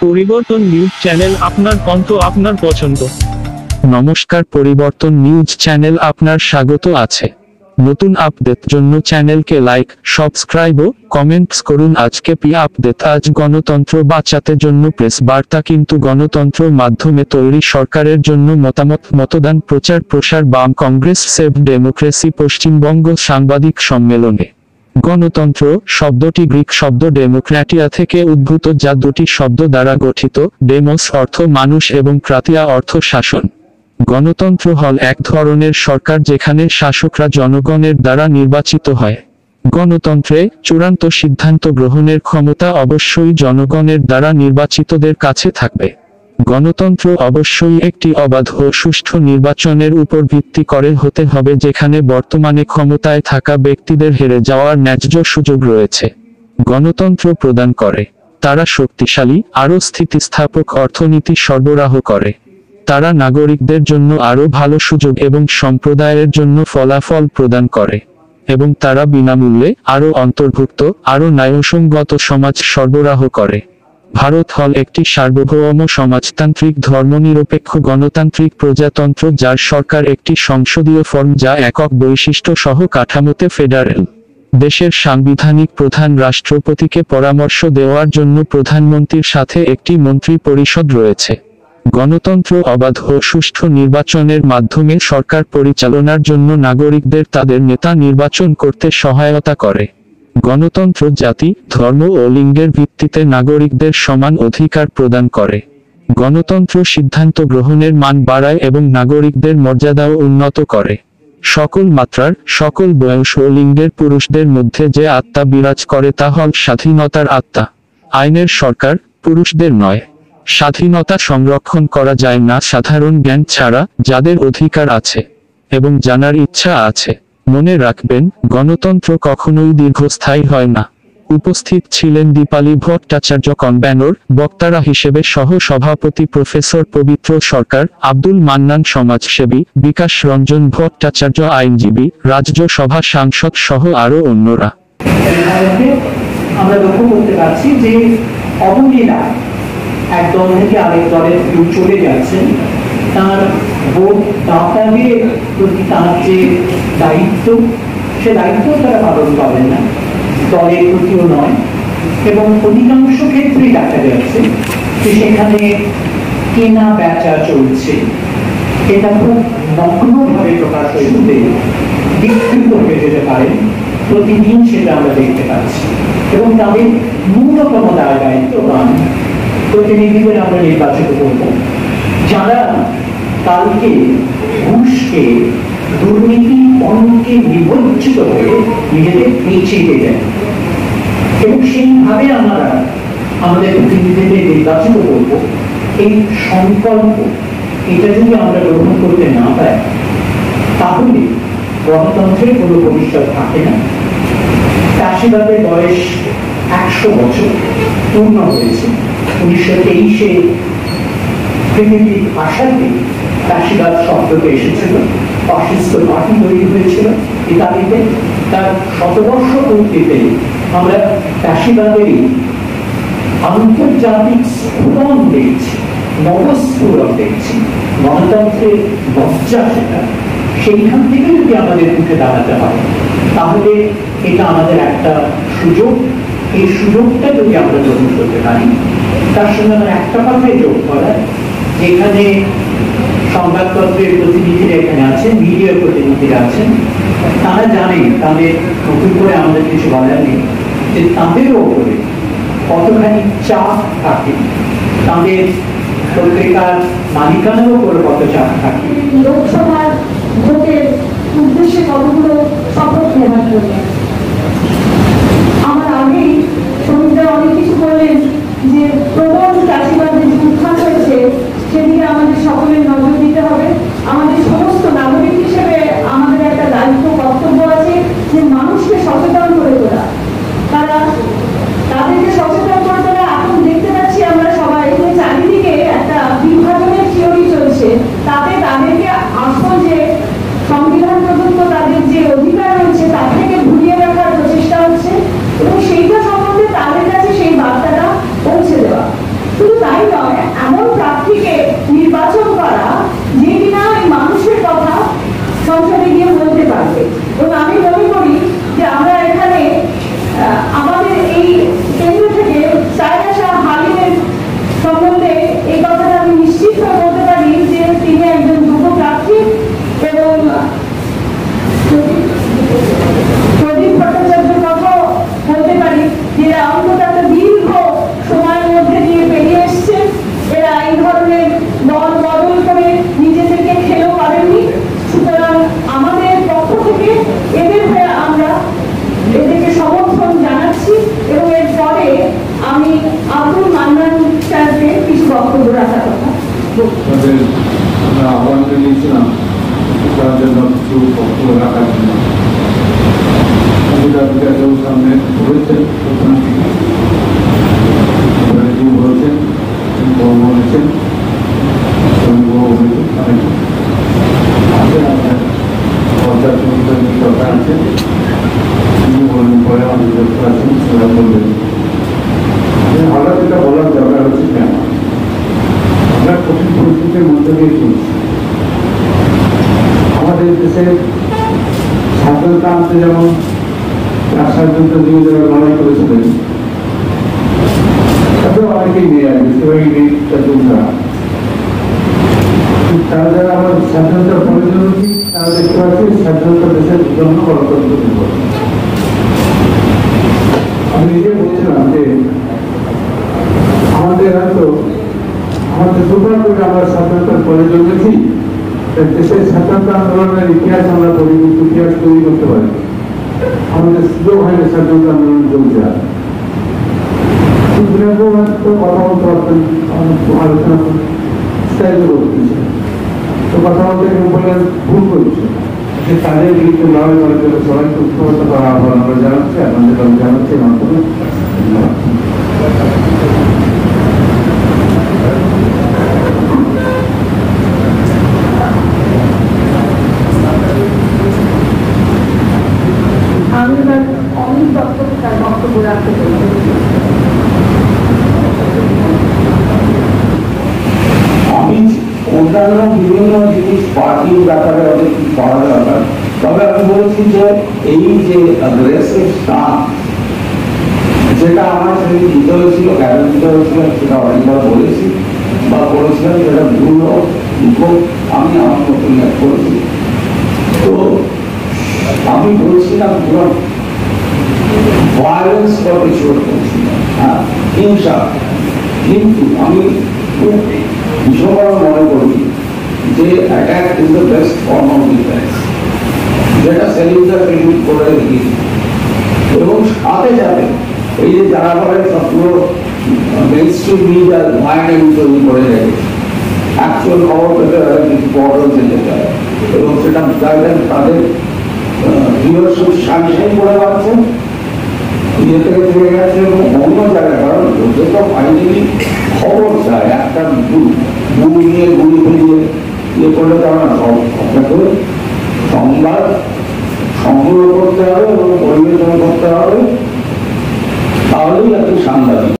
পরিবর্তন news channel, আপনার কণ্ঠ, আপনার পছন্দ। নমস্কার, পরিবর্তন নিউজ চ্যানেল আপনার স্বাগত আছে। নতুন আপডেট জন্য চ্যানেলকে লাইক, সাবস্ক্রাইব ও কমেন্টস করুন। আজকে আপডেট। আজ গণতন্ত্র বাঁচাতে জন্য প্রেস বার্তা। কিন্তু গণতন্ত্র মাধ্যমে তৈরি সরকারের জন্য মতামত, মতদান, প্রচার প্রসার। বাম কংগ্রেস সেভ ডেমোক্রেসি পশ্চিমবঙ্গ সাংবাদিক সম্মেলনে। গণতন্ত্র শব্দটি গ্রিক শব্দ ডেমোক্র্যাটিয়া থেকে উদ্ভূত, যা দুটি শব্দ দ্বারা গঠিত। ডেমোস অর্থ মানুষ এবং ক্রাতিয়া অর্থ শাসন। গণতন্ত্র হল এক ধরনের সরকার যেখানে শাসকরা জনগণের দ্বারা নির্বাচিত হয়। গণতন্ত্রে চূড়ান্ত সিদ্ধান্ত গ্রহণের ক্ষমতা অবশ্যই জনগণের দ্বারা নির্বাচিতদের কাছে থাকবে। গণতন্ত্র অবশ্যই একটি অবাধ ও সুষ্ঠু নির্বাচনের উপর ভিত্তি করে হতে হবে, যেখানে বর্তমানে ক্ষমতায় থাকা ব্যক্তিদের হেরে যাওয়ার ন্যায্য সুযোগ রয়েছে। গণতন্ত্র প্রদান করে, তারা শক্তিশালী, আরও স্থিতিস্থাপক অর্থনীতি সরবরাহ করে। তারা নাগরিকদের জন্য আরও ভালো সুযোগ এবং সম্প্রদায়ের জন্য ফলাফল প্রদান করে। এবং তারা বিনামূল্যে আরও অন্তর্ভুক্ত, আরও ন্যায়সঙ্গত সমাজ সরবরাহ করে। ভারত হল একটি সার্বভৌম সমাজতান্ত্রিক ধর্মনিরপেক্ষ গণতান্ত্রিক প্রজাতন্ত্র, যার সরকার একটি সংসদীয় ফর্ম, যা একক বৈশিষ্ট্য সহ কাঠামোতে ফেডারেল। দেশের সাংবিধানিক প্রধান রাষ্ট্রপতিকে পরামর্শ দেওয়ার জন্য প্রধানমন্ত্রীর সাথে একটি মন্ত্রী পরিষদ রয়েছে। গণতন্ত্র অবাধ ও সুষ্ঠু নির্বাচনের মাধ্যমে সরকার পরিচালনার জন্য নাগরিকদের তাদের নেতা নির্বাচন করতে সহায়তা করে। গণতন্ত্র জাতি, ধর্ম ও লিঙ্গের ভিত্তিতে নাগরিকদের সমান অধিকার প্রদান করে। গণতন্ত্র সিদ্ধান্ত গ্রহণের মান বাড়ায় এবং নাগরিকদের মর্যাদাও উন্নত করে। সকল মাত্রার, সকল বয়স ও লিঙ্গের পুরুষদের মধ্যে যে আত্মা বিরাজ করে তা হল স্বাধীনতার আত্মা। আইনের সরকার, পুরুষদের নয়। স্বাধীনতা সংরক্ষণ করা যায় না সাধারণ জ্ঞান ছাড়া। যাদের অধিকার আছে এবং জানার ইচ্ছা আছে, মনে রাখবেন, গণতন্ত্র কখনোই দীর্ঘস্থায়ী হয় না। উপস্থিত ছিলেন দীপালি ভট্টাচার্য কনভেনর, বক্তারা হিসেবে সহ সভাপতি প্রফেসর পবিত্র সরকার, আব্দুল মান্নান সমাজসেবী, বিকাশ রঞ্জন ভট্টাচার্য আইনজীবী, রাজ্যসভা সাংসদ সহ আরও অন্যরা। আমরা লক্ষ্য করতে পারছি যে অবলীলা এক দল থেকে আরেক দলের কেউ চলে যাচ্ছেন। তার ভোট দাতাদের প্রতি তার যে দায়িত্ব, সে দায়িত্ব তারা পালন করেন না, দলের প্রতিও নয়। এবং অধিকাংশ ক্ষেত্রেই দেখা যাচ্ছে যে সেখানে কেনা বেচা চলছে। এটা খুব নগ্নভাবে প্রকাশ হতে বিকৃত হয়ে যেতে পারে। প্রতিদিন সেটা আমরা দেখতে পাচ্ছি। এবং তাদের ন্যূনতম দায়িত্ববান প্রতিনিধিদের আমরা নির্বাচিত করব, যারা কালকে ঘুষকে, দুর্নীতি, পণ্যকে নিবঞ্চিত হয়ে নিজেদের পেঁচিয়ে দেন। এবং সেইভাবে আমরা আমাদের প্রতিনিধিদের নির্বাচিত করব। এই সংকল্প, এটা যদি আমরা গ্রহণ করতে না পাই, তাহলে গণতন্ত্রের কোনো ভবিষ্যৎ থাকে না। চাষিবাদের বয়স 100 বছর পূর্ণ হয়েছে। 1923-এ প্রিমিটিভ ভাষাতে চাষিবাদ শব্দটা এসেছিল। ফ্যাসিস্ট পার্টি তৈরি হয়েছিল ইতালিতে। তার 100 বর্ষ পূর্তিতে আমরা চাষিবাদেরই আন্তর্জাতিক স্ফুরণ দেখছি, নবস্ফুরণ দেখছি। গণতন্ত্রের লজ্জা সেটা। সেইখান থেকে যদি আমাদের উঠে দাঁড়াতে হয়, তাহলে এটা আমাদের একটা সুযোগ। এই সুযোগটা যদি আমরা গ্রহণ করতে পারি, তার সঙ্গে আমার একটা কথাই যোগ করা, যেখানে সংবাদপত্রের প্রতিনিধিরা এখানে আছেন, মিডিয়ার প্রতিনিধিরা আছেন, তারা জানেন, তাদের নতুন করে আমাদের কিছু বলার নেই, যে তাদেরও ওপরে কতখানি চাপ থাকে, তাদের পত্রিকার মালিকানার উপরে কত চাপ থাকে। লোকসভার ভোটের উদ্দেশ্যে কতগুলো শপথ নেওয়ার জন্য আমার আগেই শ্রমিকরা অনেক কিছু বললেন যে প্রবল চাষিবাদের যে উত্থান হয়েছে, সেদিকে আমাদের সকলের নজর দিতে হবে। আমাদের সমস্ত নাগরিক হিসেবে আমাদের একটা দায়িত্ব, কর্তব্য আছে যে মানুষকে সচেতন করে তোলা। তাদেরকে সচেতন করে তোলা। এখন দেখতে পাচ্ছি আমরা সবাই যে চারিদিকে একটা বিভাজনের থিওরি চলছে, তাতে তাদেরকে আসল যে সংবিধান প্রদত্ত তাদের যে অধিকার রয়েছে তার থেকে ভুলিয়ে রাখার প্রচেষ্টা হচ্ছে, এবং সেইটা সম্বন্ধে তাদের কাছে সেই বার্তাটা পৌঁছে দেওয়া। নয় এমন প্রার্থীকে নির্বাচন করা যে কিনা এই মানুষের কথা সংসদে গিয়ে বলতে পারবে। এবং আমি মনে করি যে আমরা এখানে আমাদের এই কেন্দ্র থেকে সায়রা শাহ হালিমের সম্বন্ধে এই কথাটা আমি নিশ্চিত হয়ে বলতে পারি যে তিনি একজন যোগ্য প্রার্থী। এবং প্রদীপ ভট্টাচার্যের কথাও বলতে পারি, যেটা অন্তত একটা দীর্ঘ সময়ের মধ্যে দিয়ে পেরিয়ে এসছে। এরা এই ধরনের দল বদল করে নিজেদেরকে খেলেও পারেননি। সুতরাং আমাদের পক্ষ থেকে এদের হয়ে আমরা এদেরকে সমর্থন জানাচ্ছি। এবং এরপরে আমি আব্দুল মান্নান স্যারকে কিছু বক্তব্য রাখার কথা আমরা আহ্বান জানিয়েছিলাম তার জন্য কিছু বক্তব্য রাখার জন্য কেউ সামনে বলেছেন প্রথম থেকে বলেছেন বলেছেন সরকার আছেন তিনি বললেন পরে আমাদের আছেন সেটা বলবেন। হঠাৎ এটা বলার দরকার হচ্ছে কেন আমরা কঠিন পরিস্থিতির মধ্যে দিয়ে চলছি। আমাদের দেশে স্বাধীনতা আনতে যেমন স্বাধীনতা দিয়ে যারা লড়াই করেছিলেন তাতেও অনেকেই নিয়ে আসবে সেভাবে তারা যারা আমার স্বাধীনতার প্রয়োজন তারা দেখতে পাচ্ছি স্বাধীনতা দেশের জন্য গণতন্ত্র নির্ভর। আমি নিজে বলছিলাম যে আমাদের হয়তো আমাদের দুর্ভাগ্য করে আমরা স্বাধীনতার পরে জন্মেছি, দেশের স্বাধীনতা আন্দোলনের ইতিহাস আমরা ইতিহাস তৈরি করতে পারি। আমাদের সুযোগ হয়নি স্বাধীনতা আন্দোলন চলছে। কথা বলতে পারতেন, আলোচনা স্টাইল করতেছে তো কথা বলতে বললেন ভুল করছে। তাদের বিরুদ্ধে লড়াই করার জন্য সবাইকে উৎসাহিত করা আহ্বান আমরা জানাচ্ছি, আপনাদের আমি জানাচ্ছি মাধ্যমে। আমি অনেক তার বক্তব্য রাখতে চাই। আমি অন্যান্য বিভিন্ন জিনিস পার্টির ব্যাপারে অনেক কিছু করা দরকার, তবে আমি বলছি যে এই যে অ্যাগ্রেসিভ স্টান যেটা আমার সেদিন দিতে হয়েছিল, কেন দিতে হয়েছিল সেটা অনেকবার বলেছি বা বলেছিলাম, সেটা ভুল হোক আমি আমার মতন করেছি। তো আমি বলছিলাম পুরো ভায়োলেন্স বা কিছু করছি না, হিংসা। কিন্তু আমি খুব ভীষণ মনে করি যে attack is the best form of defence, যেটা সেলিমটা ক্রিয়েট করে রেখেছি। এবং সাথে সাথে এই যে যারা বলে সবগুলো মেইনস্ট্রিম মিডিয়া ভাইরাল তৈরি করে রেখেছে, অ্যাকচুয়াল খবর পেতে হলে কিছু বড় যেতে চায় এবং সেটা তাদের ভিউয়ারশিপ সাংসাই করে পাচ্ছে, ইয়ে থেকে ফিরে গেছে এবং অন্য জায়গায়। কারণ ওদের তো ফাইনালি খবর চায়, একটা গুলি নিয়ে গুলি ফিরিয়ে ইয়ে করলে তো আমরা আপনাকে সংবাদ সংগ্রহ করতে হবে এবং পরিবেশন করতে হবে, তাহলেই আপনি সাংবাদিক।